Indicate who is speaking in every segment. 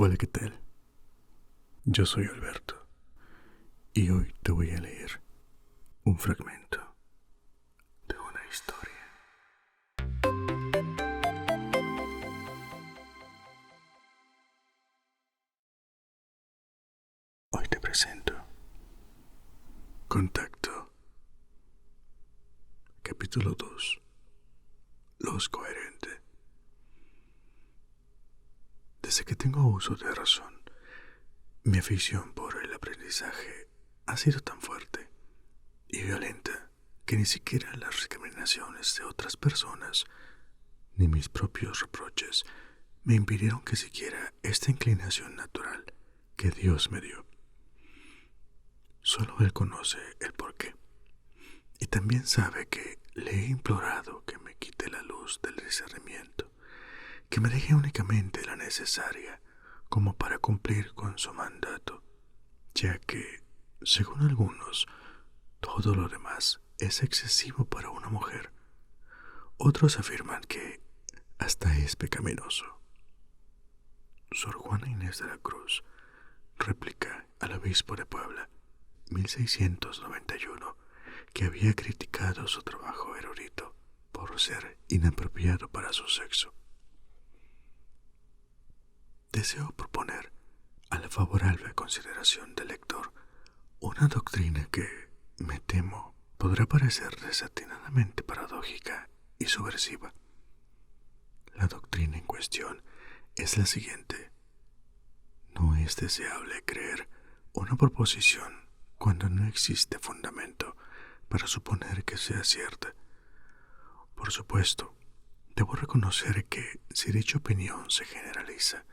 Speaker 1: Hola, ¿qué tal? Yo soy Alberto y hoy te voy a leer un fragmento de una historia. Hoy te presento Contacto, capítulo 2, Los Coherentes. Desde que tengo uso de razón, mi afición por el aprendizaje ha sido tan fuerte y violenta que ni siquiera las recriminaciones de otras personas ni mis propios reproches me impidieron que siguiera esta inclinación natural que Dios me dio. Solo Él conoce el porqué, y también sabe que le he implorado que me quite la luz del discernimiento, que me deje únicamente la necesaria como para cumplir con su mandato, ya que, según algunos, todo lo demás es excesivo para una mujer. Otros afirman que hasta es pecaminoso. Sor Juana Inés de la Cruz replica al obispo de Puebla, 1691, que había criticado su trabajo erudito por ser inapropiado para su sexo. Deseo proponer a la favorable consideración del lector una doctrina que, me temo, podrá parecer desatinadamente paradójica y subversiva. La doctrina en cuestión es la siguiente: no es deseable creer una proposición cuando no existe fundamento para suponer que sea cierta. Por supuesto, debo reconocer que si dicha opinión se generaliza,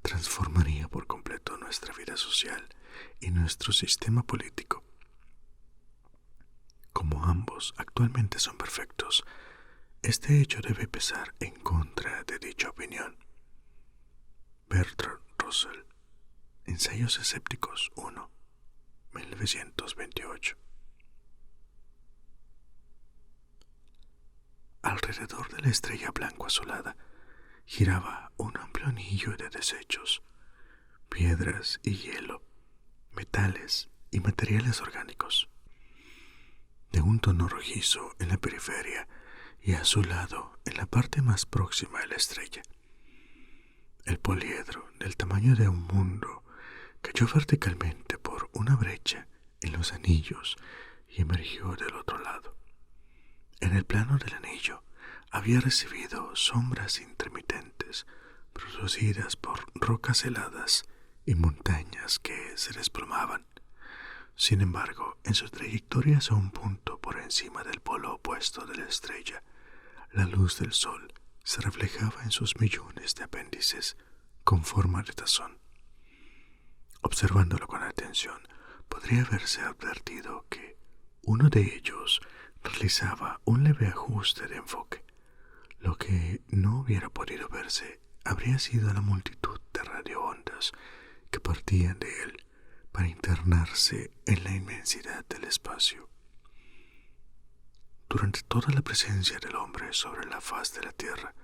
Speaker 1: transformaría por completo nuestra vida social y nuestro sistema político. Como ambos actualmente son perfectos, este hecho debe pesar en contra de dicha opinión. Bertrand Russell, Ensayos Escépticos 1, 1928. Alrededor de la estrella blanco azulada giraba un amplio anillo de desechos, piedras y hielo, metales y materiales orgánicos, de un tono rojizo en la periferia y azulado en la parte más próxima de la estrella. El poliedro, del tamaño de un mundo, cayó verticalmente por una brecha en los anillos y emergió del otro lado. En el plano del anillo había recibido sombras intermitentes producidas por rocas heladas y montañas que se desplomaban. Sin embargo, en su trayectoria hacia un punto por encima del polo opuesto de la estrella, la luz del sol se reflejaba en sus millones de apéndices con forma de tazón. Observándolo con atención, podría haberse advertido que uno de ellos realizaba un leve ajuste de enfoque. Lo que no hubiera podido verse habría sido la multitud de radioondas que partían de él para internarse en la inmensidad del espacio. Durante toda la presencia del hombre sobre la faz de la Tierra,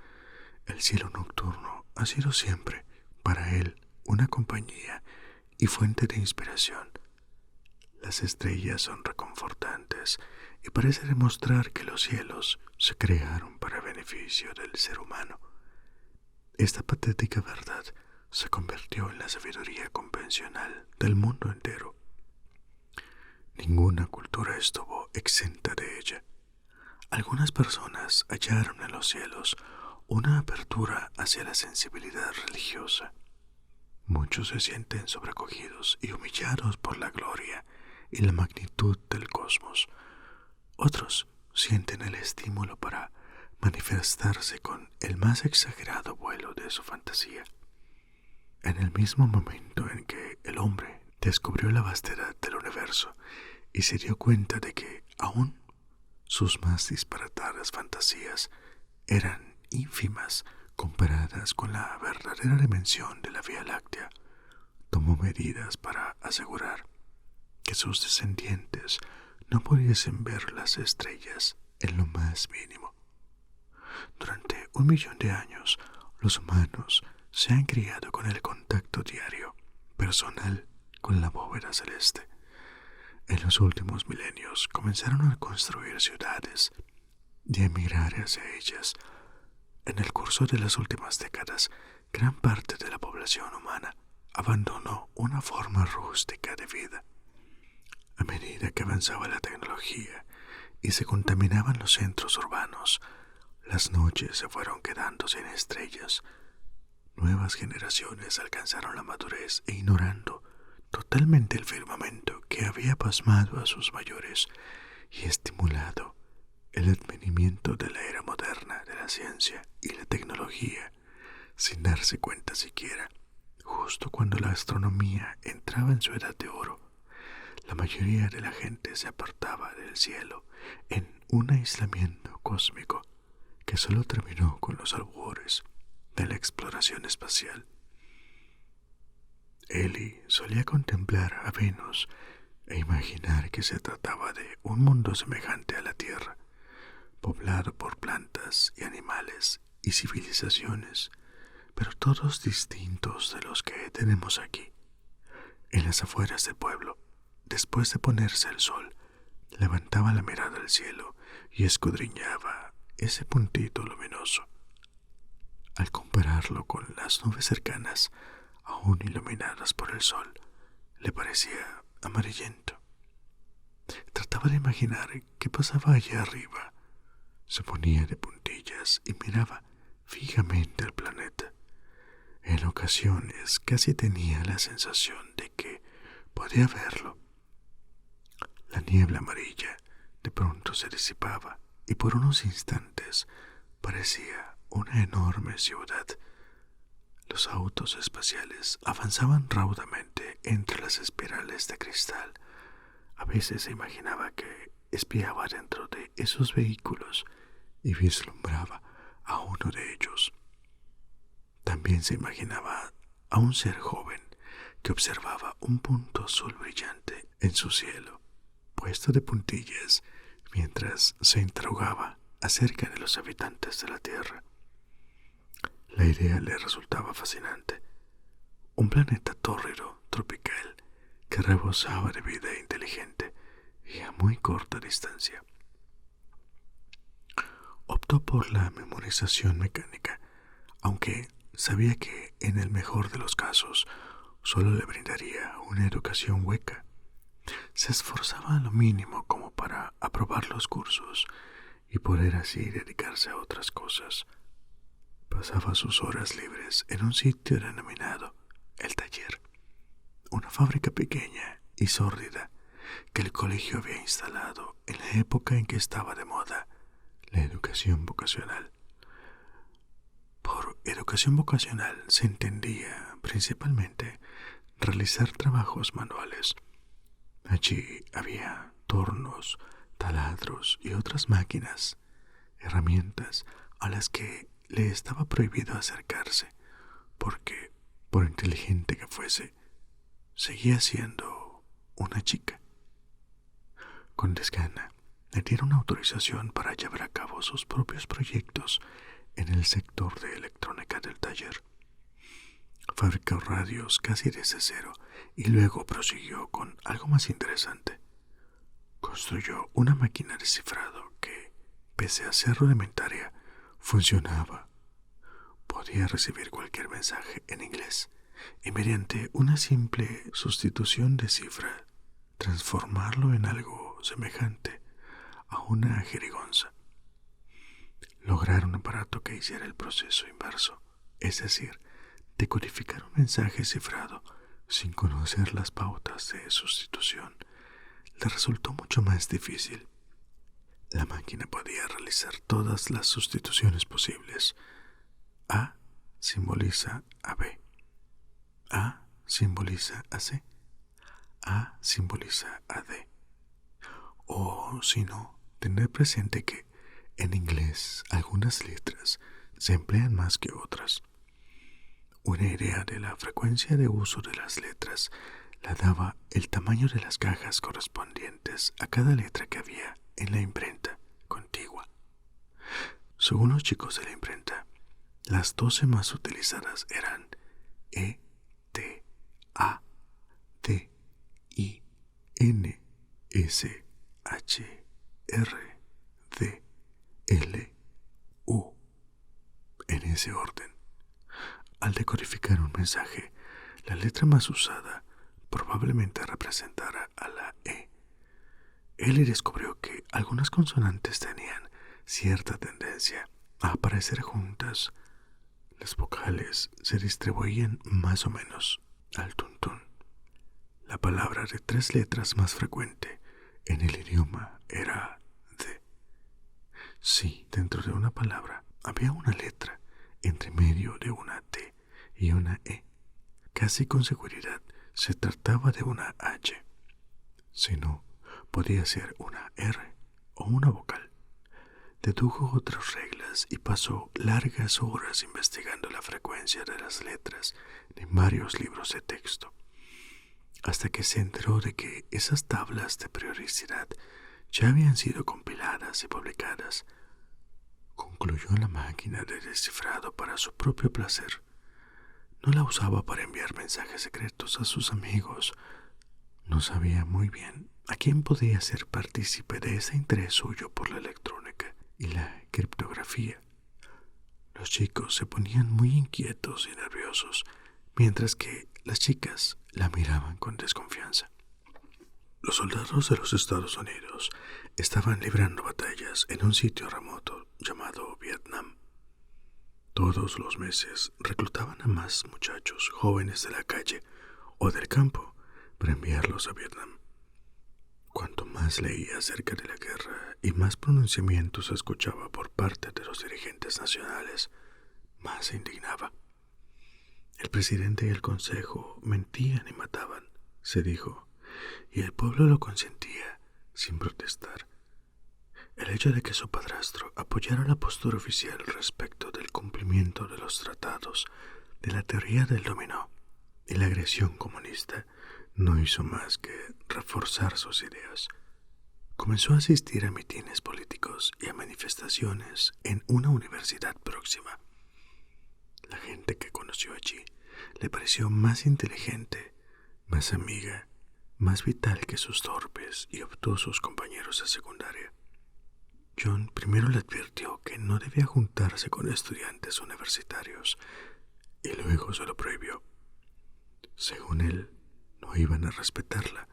Speaker 1: el cielo nocturno ha sido siempre para él una compañía y fuente de inspiración. Las estrellas son reconfortantes y parece demostrar que los cielos se crearon para beneficio del ser humano. Esta patética verdad se convirtió en la sabiduría convencional del mundo entero. Ninguna cultura estuvo exenta de ella. Algunas personas hallaron en los cielos una apertura hacia la sensibilidad religiosa. Muchos se sienten sobrecogidos y humillados por la gloria y la magnitud del cosmos. Otros sienten el estímulo para manifestarse con el más exagerado vuelo de su fantasía. En el mismo momento en que el hombre descubrió la vastedad del universo y se dio cuenta de que aún sus más disparatadas fantasías eran ínfimas comparadas con la verdadera dimensión de la Vía Láctea, tomó medidas para asegurar que sus descendientes no pudiesen ver las estrellas en lo más mínimo. Durante 1 millón de años, los humanos se han criado con el contacto diario, personal, con la bóveda celeste. En los últimos milenios comenzaron a construir ciudades y a emigrar hacia ellas. En el curso de las últimas décadas, gran parte de la población humana abandonó una forma rústica de vida. A medida que avanzaba la tecnología y se contaminaban los centros urbanos, las noches se fueron quedando sin estrellas. Nuevas generaciones alcanzaron la madurez e ignorando totalmente el firmamento que había pasmado a sus mayores y estimulado el advenimiento de la era moderna de la ciencia y la tecnología, sin darse cuenta siquiera, justo cuando la astronomía entraba en su edad de oro, la mayoría de la gente se apartaba del cielo en un aislamiento cósmico que solo terminó con los albores de la exploración espacial. Ellie solía contemplar a Venus e imaginar que se trataba de un mundo semejante a la Tierra, poblado por plantas y animales y civilizaciones, pero todos distintos de los que tenemos aquí. En las afueras del pueblo, después de ponerse el sol, levantaba la mirada al cielo y escudriñaba ese puntito luminoso. Al compararlo con las nubes cercanas, aún iluminadas por el sol, le parecía amarillento. Trataba de imaginar qué pasaba allá arriba. Se ponía de puntillas y miraba fijamente al planeta. En ocasiones casi tenía la sensación de que podía verlo. La niebla amarilla de pronto se disipaba y por unos instantes parecía una enorme ciudad. Los autos espaciales avanzaban raudamente entre las espirales de cristal. A veces se imaginaba que espiaba dentro de esos vehículos y vislumbraba a uno de ellos. También se imaginaba a un ser joven que observaba un punto azul brillante en su cielo, puesto de puntillas, mientras se interrogaba acerca de los habitantes de la Tierra. La idea le resultaba fascinante. Un planeta tórrido, tropical, que rebosaba de vida inteligente y a muy corta distancia. Optó por la memorización mecánica, aunque sabía que en el mejor de los casos solo le brindaría una educación hueca. Se esforzaba lo mínimo como para aprobar los cursos y poder así dedicarse a otras cosas. Pasaba sus horas libres en un sitio denominado el taller, una fábrica pequeña y sórdida que el colegio había instalado en la época en que estaba de moda la educación vocacional. Por educación vocacional se entendía principalmente realizar trabajos manuales. Allí había tornos, taladros y otras máquinas, herramientas a las que le estaba prohibido acercarse, porque, por inteligente que fuese, seguía siendo una chica. Con desgana, le dieron autorización para llevar a cabo sus propios proyectos en el sector de electrónica del taller. Fabricó radios casi desde cero y luego prosiguió con algo más interesante. Construyó una máquina de cifrado que, pese a ser rudimentaria, funcionaba. Podía recibir cualquier mensaje en inglés y mediante una simple sustitución de cifra transformarlo en algo semejante a una jerigonza. Lograr un aparato que hiciera el proceso inverso, es decir, decodificar un mensaje cifrado sin conocer las pautas de sustitución, le resultó mucho más difícil. La máquina podía realizar todas las sustituciones posibles. A simboliza a B. A simboliza a C. A simboliza a D. O, si no, tener presente que en inglés algunas letras se emplean más que otras. Una idea de la frecuencia de uso de las letras la daba el tamaño de las cajas correspondientes a cada letra que había en la imprenta contigua. Según los chicos de la imprenta, Las 12 más utilizadas eran E, T, A, D, I, N, S, H, R, D, L, U, en ese orden. Al decodificar un mensaje, la letra más usada probablemente representara a la E. Ellie descubrió que algunas consonantes tenían cierta tendencia a aparecer juntas. Las vocales se distribuían más o menos al tuntún. La palabra de 3 letras más frecuente en el idioma era the. Si dentro de una palabra había una letra entre medio de una T y una E, casi con seguridad se trataba de una H. Si no, podía ser una R o una vocal. Dedujo otras reglas y pasó largas horas investigando la frecuencia de las letras en varios libros de texto, hasta que se enteró de que esas tablas de periodicidad ya habían sido compiladas y publicadas. Concluyó la máquina de descifrado para su propio placer. No la usaba para enviar mensajes secretos a sus amigos. No sabía muy bien a quién podía ser partícipe de ese interés suyo por la electrónica y la criptografía. Los chicos se ponían muy inquietos y nerviosos, mientras que las chicas la miraban con desconfianza. Los soldados de los Estados Unidos estaban librando batallas en un sitio remoto llamado Vietnam. Todos los meses reclutaban a más muchachos jóvenes de la calle o del campo para enviarlos a Vietnam. Cuanto más leía acerca de la guerra y más pronunciamientos escuchaba por parte de los dirigentes nacionales, más se indignaba. El presidente y el consejo mentían y mataban, se dijo, y el pueblo lo consentía sin protestar. El hecho de que su padrastro apoyara la postura oficial respecto del cumplimiento de los tratados, de la teoría del dominó y la agresión comunista no hizo más que reforzar sus ideas. Comenzó a asistir a mitines políticos y a manifestaciones en una universidad próxima. La gente que conoció allí le pareció más inteligente, más amiga, más vital que sus torpes y obtusos compañeros de secundaria. John primero le advirtió que no debía juntarse con estudiantes universitarios y luego se lo prohibió. Según él, no iban a respetarla,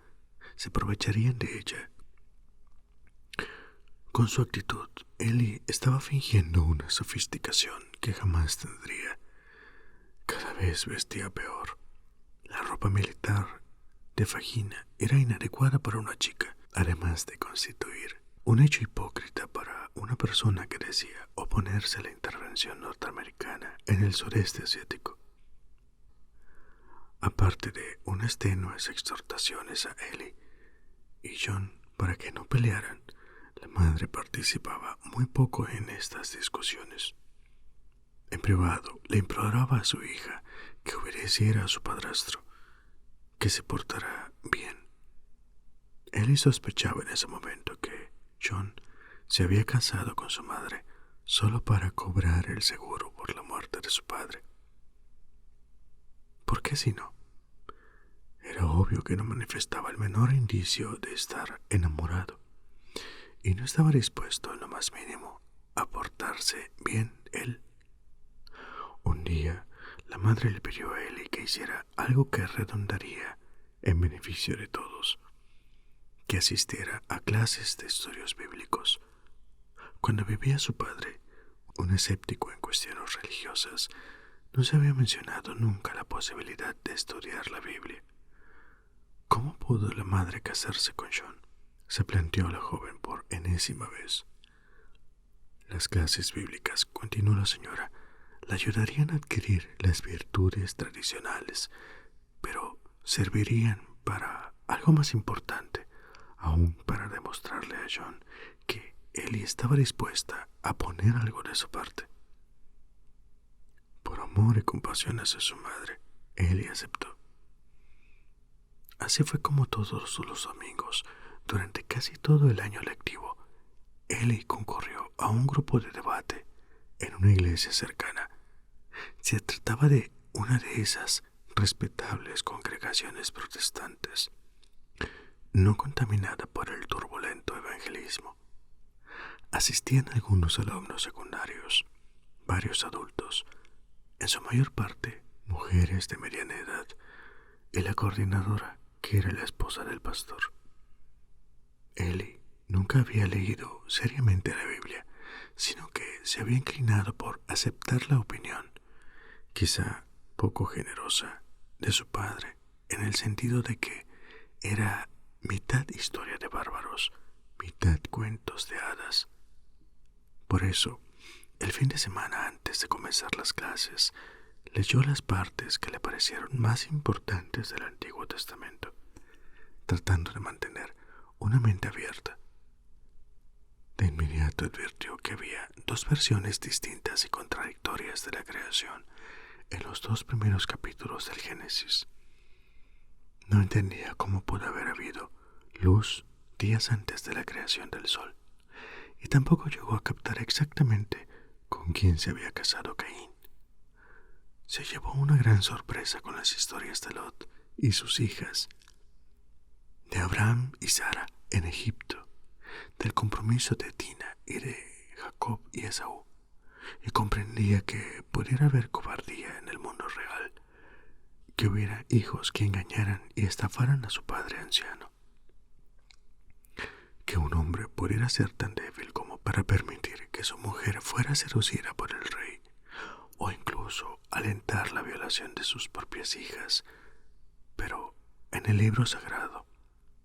Speaker 1: se aprovecharían de ella. Con su actitud, Ellie estaba fingiendo una sofisticación que jamás tendría. Cada vez vestía peor. La ropa militar de fajina era inadecuada para una chica, además de constituir un hecho hipócrita para una persona que decía oponerse a la intervención norteamericana en el sureste asiático. Aparte de unas tenues exhortaciones a Ellie y John para que no pelearan, la madre participaba muy poco en estas discusiones. En privado le imploraba a su hija que obedeciera a su padrastro, que se portara bien. Ellie sospechaba en ese momento que John se había casado con su madre solo para cobrar el seguro por la muerte de su padre. ¿Por qué si no? Era obvio que no manifestaba el menor indicio de estar enamorado y no estaba dispuesto en lo más mínimo a portarse bien él. Un día, la madre le pidió a Ellie que hiciera algo que redundaría en beneficio de todos, que asistiera a clases de estudios bíblicos. Cuando vivía su padre, un escéptico en cuestiones religiosas, no se había mencionado nunca la posibilidad de estudiar la Biblia. ¿Cómo pudo la madre casarse con John?, se planteó la joven por enésima vez. Las clases bíblicas, continuó la señora, la ayudarían a adquirir las virtudes tradicionales, pero servirían para algo más importante, aún para demostrarle a John que Ellie estaba dispuesta a poner algo de su parte. Por amor y compasión hacia su madre, Ellie aceptó. Así fue como todos los domingos, durante casi todo el año lectivo, Ellie concurrió a un grupo de debate en una iglesia cercana Se trataba de una de esas respetables congregaciones protestantes, no contaminada por el turbulento evangelismo. Asistían algunos alumnos secundarios, varios adultos, en su mayor parte mujeres de mediana edad, y la coordinadora, que era la esposa del pastor. Ellie nunca había leído seriamente la Biblia, sino que se había inclinado por aceptar la opinión, quizá poco generosa, de su padre, en el sentido de que era mitad historia de bárbaros, mitad cuentos de hadas. Por eso, el fin de semana antes de comenzar las clases, leyó las partes que le parecieron más importantes del Antiguo Testamento, tratando de mantener una mente abierta. De inmediato advirtió que había dos versiones distintas y contradictorias de la creación en los dos primeros capítulos del Génesis. No entendía cómo pudo haber habido luz días antes de la creación del sol, y tampoco llegó a captar exactamente con quién se había casado Caín. Se llevó una gran sorpresa con las historias de Lot y sus hijas, de Abraham y Sara en Egipto, del compromiso de Dina y de Jacob y Esaú, y comprendía que pudiera haber cobardía en el mundo real, que hubiera hijos que engañaran y estafaran a su padre anciano, que un hombre pudiera ser tan débil como para permitir que su mujer fuera seducida por el rey, o incluso alentar la violación de sus propias hijas. Pero en el libro sagrado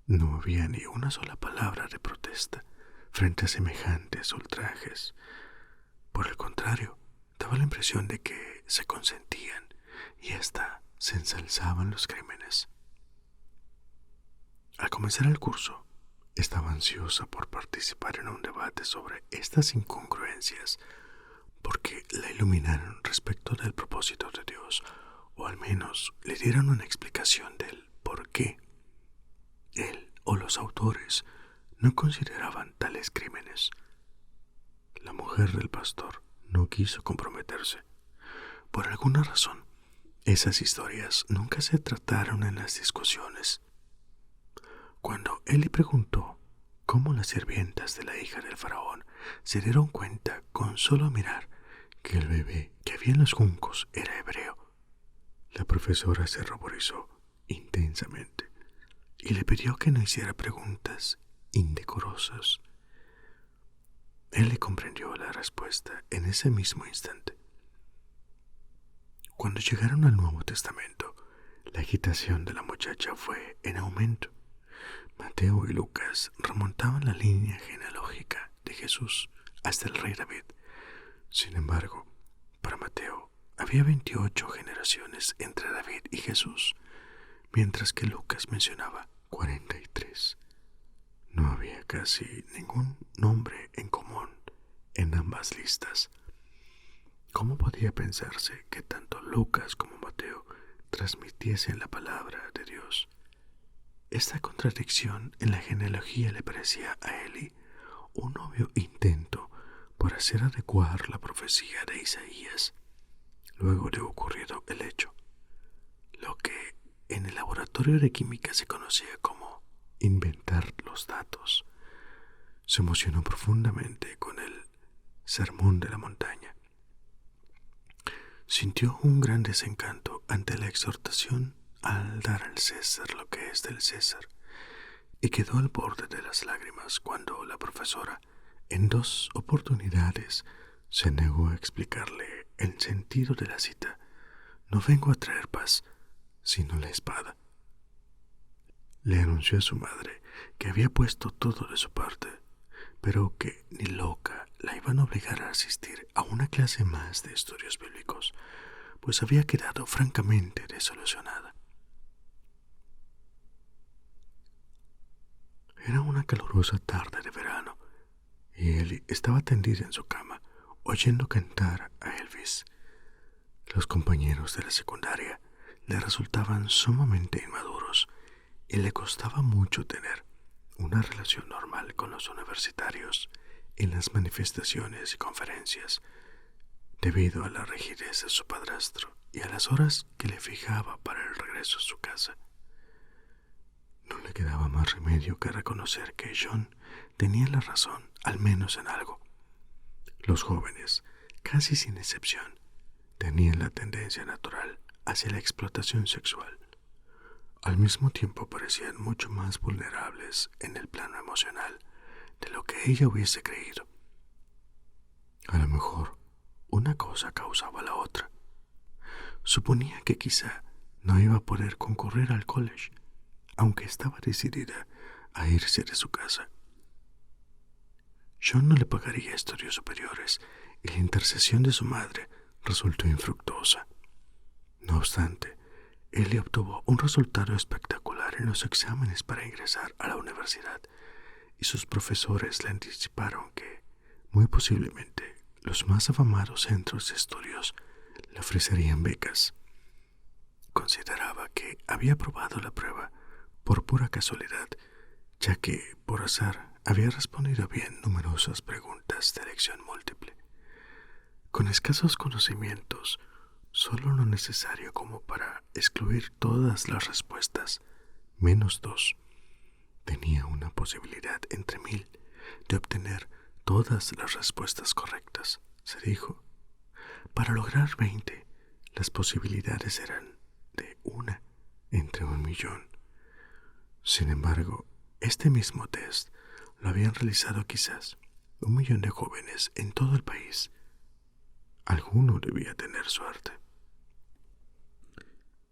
Speaker 1: no había ni una sola palabra de protesta frente a semejantes ultrajes. Por el contrario, daba la impresión de que se consentían y hasta se ensalzaban los crímenes. Al comenzar el curso, estaba ansiosa por participar en un debate sobre estas incongruencias, porque la iluminaron respecto del propósito de Dios, o al menos le dieron una explicación del por qué él o los autores no consideraban tales crímenes. La mujer del pastor no quiso comprometerse. Por alguna razón, esas historias nunca se trataron en las discusiones. Cuando él le preguntó cómo las sirvientas de la hija del faraón se dieron cuenta con solo mirar que el bebé que había en los juncos era hebreo, la profesora se ruborizó intensamente y le pidió que no hiciera preguntas indecorosas. Él le comprendió la respuesta en ese mismo instante. Cuando llegaron al Nuevo Testamento, la agitación de la muchacha fue en aumento. Mateo y Lucas remontaban la línea genealógica de Jesús hasta el rey David. Sin embargo, para Mateo había 28 generaciones entre David y Jesús, mientras que Lucas mencionaba 43. No había casi ningún nombre en común en ambas listas. ¿Cómo podía pensarse que tanto Lucas como Mateo transmitiesen la palabra de Dios? Esta contradicción en la genealogía le parecía a Eli un obvio intento por hacer adecuar la profecía de Isaías, luego de ocurrido el hecho, lo que en el laboratorio de química se conocía como inventar los datos. Se emocionó profundamente con el sermón de la montaña. Sintió un gran desencanto ante la exhortación al dar al César lo que es del César, y quedó al borde de las lágrimas cuando la profesora, en 2 oportunidades, se negó a explicarle el sentido de la cita: no vengo a traer paz, sino la espada. Le anunció a su madre que había puesto todo de su parte, pero que ni loca la iban a obligar a asistir a una clase más de estudios bíblicos, pues había quedado francamente desilusionada. Era una calurosa tarde de verano, y Ellie estaba tendida en su cama, oyendo cantar a Elvis. Los compañeros de la secundaria le resultaban sumamente inmaduros, y le costaba mucho tener una relación normal con los universitarios en las manifestaciones y conferencias. debido a la rigidez de su padrastro y a las horas que le fijaba para el regreso a su casa. No le quedaba más remedio que reconocer que John tenía la razón, al menos en algo. Los jóvenes, casi sin excepción, tenían la tendencia natural hacia la explotación sexual. Al mismo tiempo parecían mucho más vulnerables en el plano emocional de lo que ella hubiese creído. A lo mejor una cosa causaba la otra. Suponía que quizá no iba a poder concurrir al college, aunque estaba decidida a irse de su casa. John no le pagaría estudios superiores y la intercesión de su madre resultó infructuosa. No obstante, Ellie obtuvo un resultado espectacular en los exámenes para ingresar a la universidad y sus profesores le anticiparon que, muy posiblemente, los más afamados centros de estudios le ofrecerían becas. Consideraba que había aprobado la prueba por pura casualidad, ya que, por azar, había respondido bien numerosas preguntas de elección múltiple. Con escasos conocimientos, solo lo necesario como para excluir todas las respuestas, menos 2. Tenía una posibilidad entre 1000 de obtener todas las respuestas correctas, se dijo. Para lograr 20, las posibilidades eran de 1 entre 1.000.000. Sin embargo, este mismo test lo habían realizado quizás 1.000.000 de jóvenes en todo el país. Alguno debía tener suerte.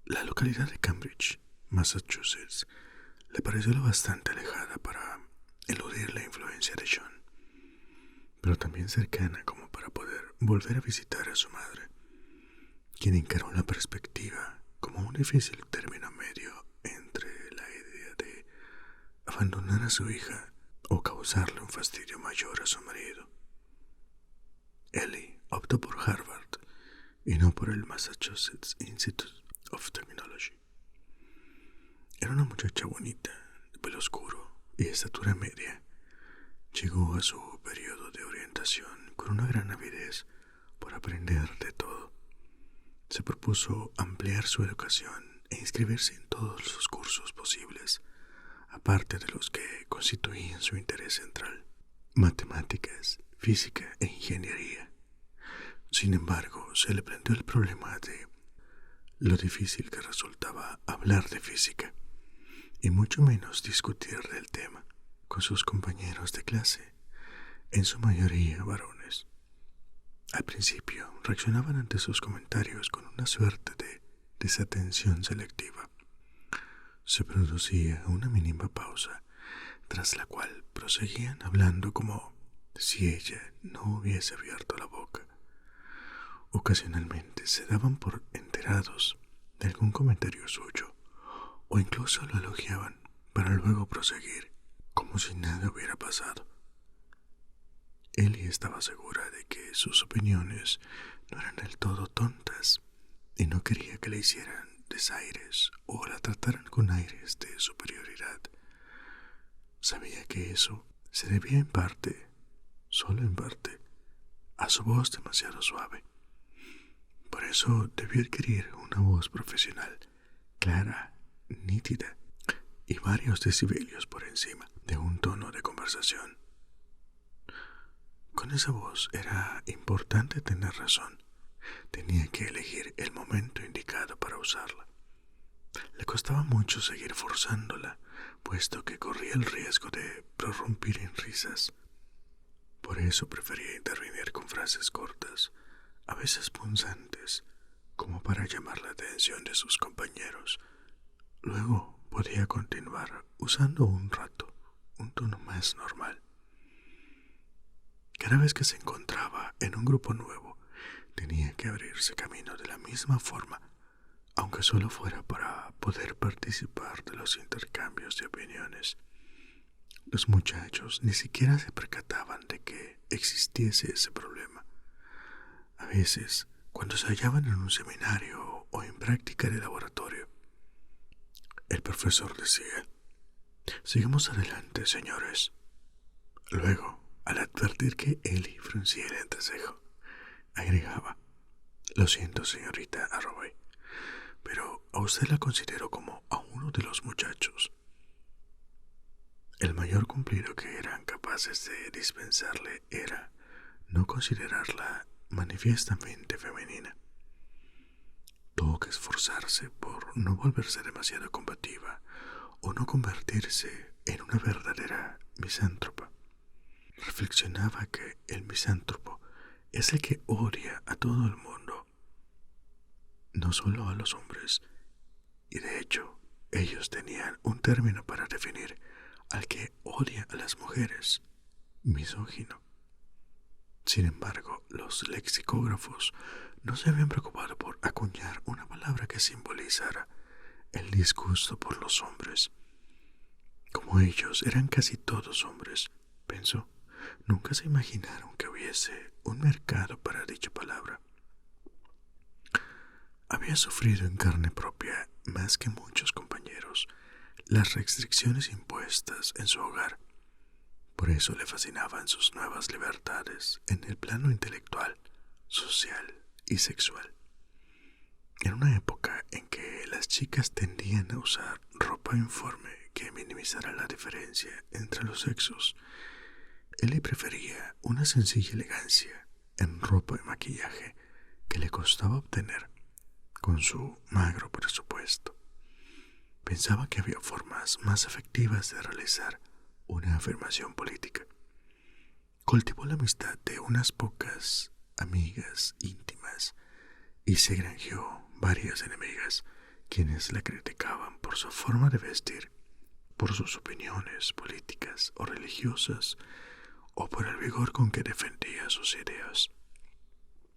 Speaker 1: La localidad de Cambridge, Massachusetts, le pareció lo bastante alejada para eludir la influencia de John, pero también cercana como para poder volver a visitar a su madre, quien encaró la perspectiva como un difícil término medio entre la idea de abandonar a su hija o causarle un fastidio mayor a su marido. Ellie optó por Harvard y no por el Massachusetts Institute of Technology. Era una muchacha bonita, de pelo oscuro y estatura media. Llegó a su periodo de orientación con una gran avidez por aprender de todo. Se propuso ampliar su educación e inscribirse en todos los cursos posibles, aparte de los que constituían su interés central: matemáticas, física e ingeniería. Sin embargo, se le planteó el problema de lo difícil que resultaba hablar de física, y mucho menos discutir del tema con sus compañeros de clase, en su mayoría varones. Al principio reaccionaban ante sus comentarios con una suerte de desatención selectiva. Se producía una mínima pausa, tras la cual proseguían hablando como si ella no hubiese abierto la boca. Ocasionalmente se daban por enterados de algún comentario suyo, o incluso lo elogiaban para luego proseguir como si nada hubiera pasado. Ellie estaba segura de que sus opiniones no eran del todo tontas y no quería que le hicieran desaires o la trataran con aires de superioridad. Sabía que eso se debía en parte, solo en parte, a su voz demasiado suave. Por eso debió adquirir una voz profesional, clara, nítida y varios decibelios por encima de un tono de conversación. Con esa voz era importante tener razón. Tenía que elegir el momento indicado para usarla. Le costaba mucho seguir forzándola, puesto que corría el riesgo de prorrumpir en risas. Por eso prefería intervenir con frases cortas, a veces punzantes, como para llamar la atención de sus compañeros. Luego podía continuar usando un rato un tono más normal. Cada vez que se encontraba en un grupo nuevo, tenía que abrirse camino de la misma forma, aunque solo fuera para poder participar de los intercambios de opiniones. Los muchachos ni siquiera se percataban de que existiese ese problema. A veces, cuando se hallaban en un seminario o en práctica de laboratorio, el profesor decía: «Sigamos adelante, señores». Luego, al advertir que Ellie fruncía el entrecejo, agregaba: lo siento, señorita Arroway, pero a usted la considero como a uno de los muchachos. El mayor cumplido que eran capaces de dispensarle era no considerarla manifiestamente femenina. Tuvo que esforzarse por no volverse demasiado combativa o no convertirse en una verdadera misántropa. Reflexionaba que el misántropo es el que odia a todo el mundo, no solo a los hombres, y de hecho ellos tenían un término para definir al que odia a las mujeres: misógino. Sin embargo, los lexicógrafos no se habían preocupado por acuñar una palabra que simbolizara el disgusto por los hombres. Como ellos eran casi todos hombres, pensó, nunca se imaginaron que hubiese un mercado para dicha palabra. Había sufrido en carne propia, más que muchos compañeros, las restricciones impuestas en su hogar. Por eso le fascinaban sus nuevas libertades en el plano intelectual, social y sexual. En una época en que las chicas tendían a usar ropa informe que minimizara la diferencia entre los sexos, él le prefería una sencilla elegancia en ropa y maquillaje que le costaba obtener con su magro presupuesto. Pensaba que había formas más efectivas de realizar una afirmación política. Cultivó la amistad de unas pocas amigas íntimas y se granjeó varias enemigas, quienes la criticaban por su forma de vestir, por sus opiniones políticas o religiosas, o por el vigor con que defendía sus ideas.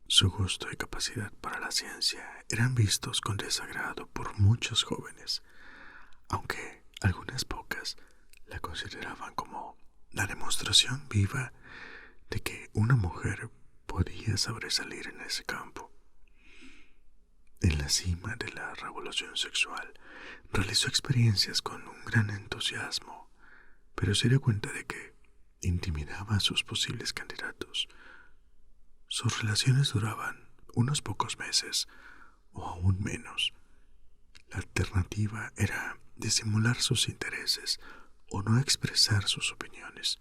Speaker 1: Su gusto y capacidad para la ciencia eran vistos con desagrado por muchos jóvenes, aunque algunas pocas la consideraban como la demostración viva de que una mujer podía sobresalir en ese campo. En la cima de la revolución sexual, realizó experiencias con un gran entusiasmo, pero se dio cuenta de que intimidaba a sus posibles candidatos. Sus relaciones duraban unos pocos meses o aún menos. La alternativa era disimular sus intereses o no expresar sus opiniones,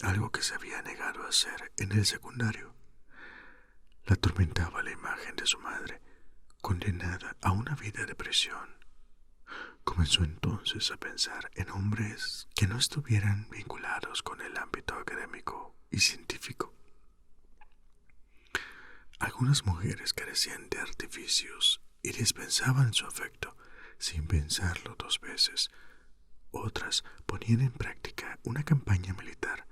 Speaker 1: algo que se había negado a hacer en el secundario. La atormentaba la imagen de su madre, condenada a una vida de prisión. Comenzó entonces a pensar en hombres que no estuvieran vinculados con el ámbito académico y científico. Algunas mujeres carecían de artificios y dispensaban su afecto sin pensarlo dos veces. Otras ponían en práctica una campaña militar,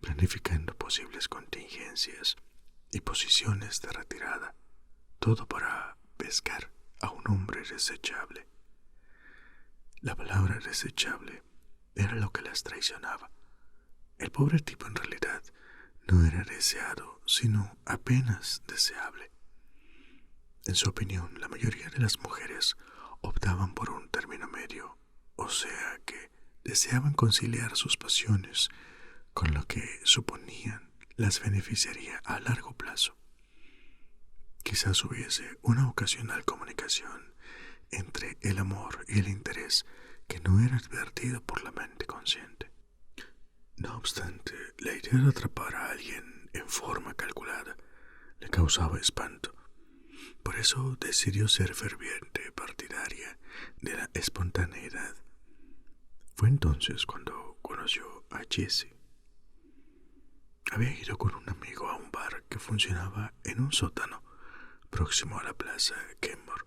Speaker 1: planificando posibles contingencias y posiciones de retirada, todo para pescar a un hombre desechable. La palabra desechable era lo que las traicionaba. El pobre tipo en realidad no era deseado, sino apenas deseable. En su opinión, la mayoría de las mujeres optaban por un término medio, o sea que deseaban conciliar sus pasiones con lo que suponían las beneficiaría a largo plazo. Quizás hubiese una ocasional comunicación entre el amor y el interés que no era advertido por la mente consciente. No obstante, la idea de atrapar a alguien en forma calculada le causaba espanto. Por eso decidió ser ferviente partidaria de la espontaneidad. Fue entonces cuando conoció a Jesse. Había ido con un amigo a un bar que funcionaba en un sótano próximo a la plaza Kenmore.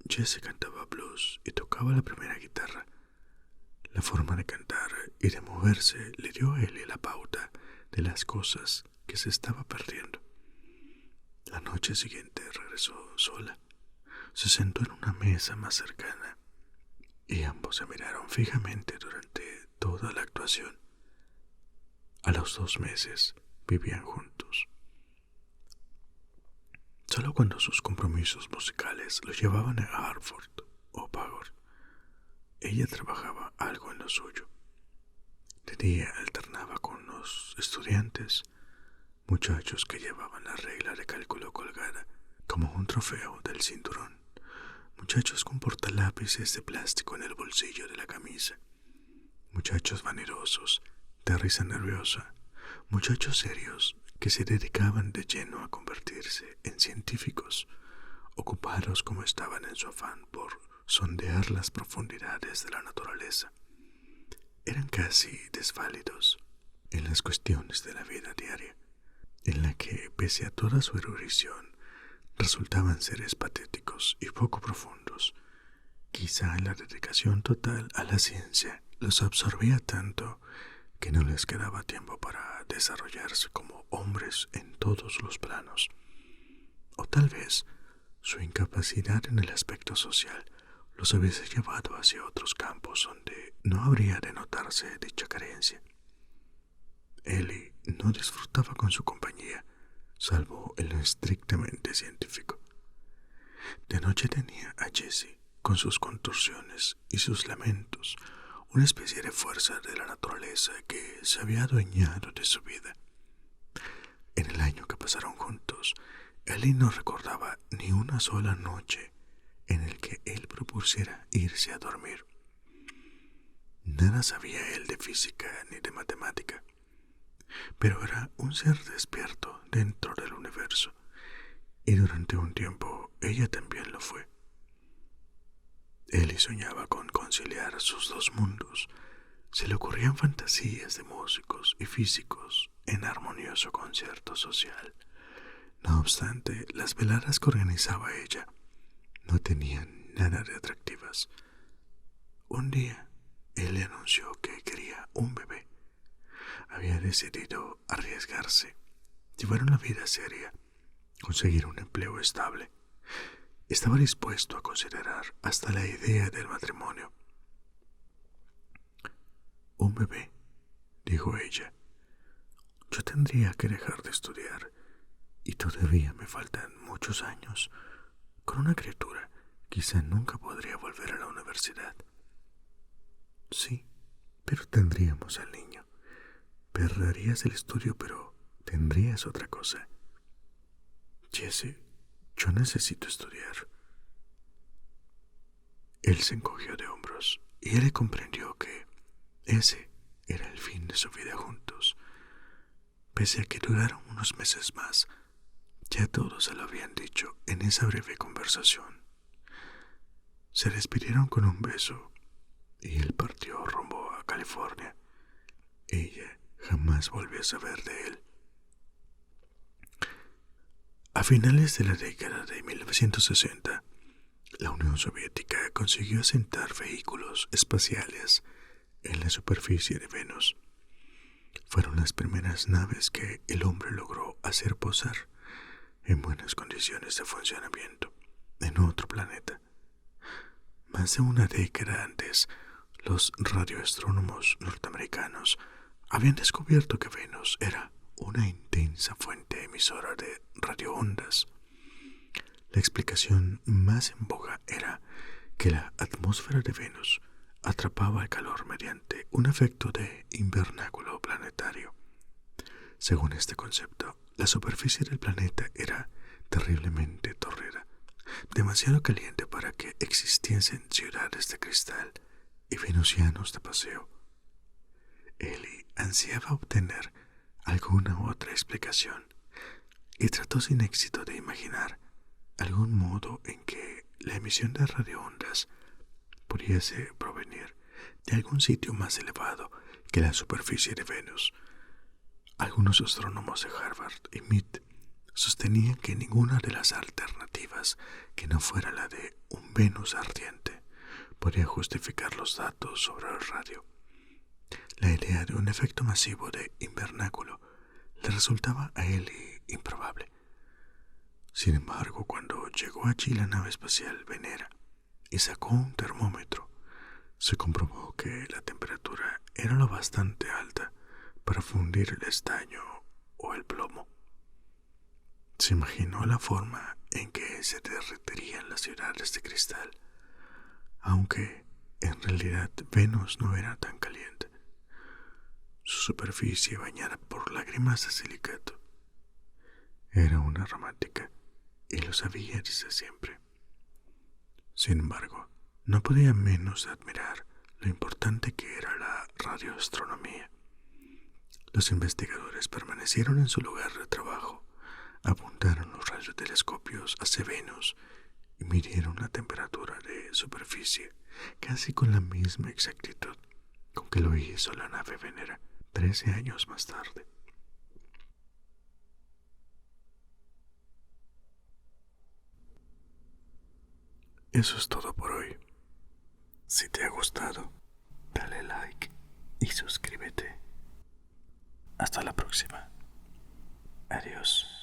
Speaker 1: Jesse cantaba blues y tocaba la primera guitarra. La forma de cantar y de moverse le dio a él la pauta de las cosas que se estaba perdiendo. La noche siguiente regresó sola. Se sentó en una mesa más cercana y ambos se miraron fijamente durante toda la actuación. A los 2 meses vivían juntos. Solo cuando sus compromisos musicales los llevaban a Hartford o Bangor, ella trabajaba algo en lo suyo. De día alternaba con los estudiantes, muchachos que llevaban la regla de cálculo colgada como un trofeo del cinturón, muchachos con portalápices de plástico en el bolsillo de la camisa, muchachos vanidosos, de risa nerviosa, muchachos serios que se dedicaban de lleno a convertirse en científicos, ocupados como estaban en su afán por sondear las profundidades de la naturaleza. Eran casi desválidos en las cuestiones de la vida diaria, en la que, pese a toda su erudición, resultaban seres patéticos y poco profundos. Quizá la dedicación total a la ciencia los absorbía tanto que no les quedaba tiempo para desarrollarse como hombres en todos los planos. O tal vez su incapacidad en el aspecto social los hubiese llevado hacia otros campos donde no habría de notarse dicha carencia. Ellie no disfrutaba con su compañía, salvo en lo estrictamente científico. De noche tenía a Jessie, con sus contorsiones y sus lamentos, una especie de fuerza de la naturaleza que se había adueñado de su vida. En el año que pasaron juntos, Ellie no recordaba ni una sola noche en el que él propusiera irse a dormir. Nada sabía él de física ni de matemática, pero era un ser despierto dentro del universo, y durante un tiempo ella también lo fue. Ellie soñaba con conciliar sus dos mundos. Se le ocurrían fantasías de músicos y físicos en armonioso concierto social. No obstante, las veladas que organizaba ella no tenían nada de atractivas. Un día, él le anunció que quería un bebé. Había decidido arriesgarse, llevar una vida seria, conseguir un empleo estable. Estaba dispuesto a considerar hasta la idea del matrimonio. Un bebé, dijo ella. Yo tendría que dejar de estudiar y todavía me faltan muchos años. Con una criatura, quizá nunca podría volver a la universidad. Sí, pero tendríamos al niño. Perderías el estudio, pero tendrías otra cosa. Jessie, yo necesito estudiar. Él se encogió de hombros y ella comprendió que ese era el fin de su vida juntos. Pese a que duraron unos meses más, ya todos se lo habían dicho en esa breve conversación. Se despidieron con un beso y él partió rumbo a California. Ella jamás volvió a saber de él. A finales de la década de 1960, la Unión Soviética consiguió asentar vehículos espaciales en la superficie de Venus. Fueron las primeras naves que el hombre logró hacer posar en buenas condiciones de funcionamiento en otro planeta. Más de una década antes, los radioastrónomos norteamericanos habían descubierto que Venus era una intensa fuente emisora de radioondas. La explicación más en boga era que la atmósfera de Venus atrapaba el calor mediante un efecto de invernáculo planetario. Según este concepto, la superficie del planeta era terriblemente tórrida, demasiado caliente para que existiesen ciudades de cristal y venusianos de paseo. Ellie ansiaba obtener alguna otra explicación y trató sin éxito de imaginar algún modo en que la emisión de radioondas pudiese provenir de algún sitio más elevado que la superficie de Venus. Algunos astrónomos de Harvard y MIT sostenían que ninguna de las alternativas que no fuera la de un Venus ardiente podía justificar los datos sobre el radio. La idea de un efecto masivo de invernáculo le resultaba a Ellie improbable. Sin embargo, cuando llegó allí la nave espacial Venera y sacó un termómetro, se comprobó que la temperatura era lo bastante alta para fundir el estaño o el plomo. Se imaginó la forma en que se derretirían las ciudades de cristal, aunque en realidad Venus no era tan caliente. Su superficie bañada por lágrimas de silicato Era una romántica y lo sabía desde siempre. Sin embargo, no podía menos de admirar lo importante que era la radioastronomía. Los investigadores permanecieron en su lugar de trabajo, apuntaron los radiotelescopios hacia Venus y midieron la temperatura de superficie casi con la misma exactitud con que lo hizo la nave Venera 13 años más tarde. Eso es todo por hoy. Si te ha gustado, dale like y suscríbete. Hasta la próxima. Adiós.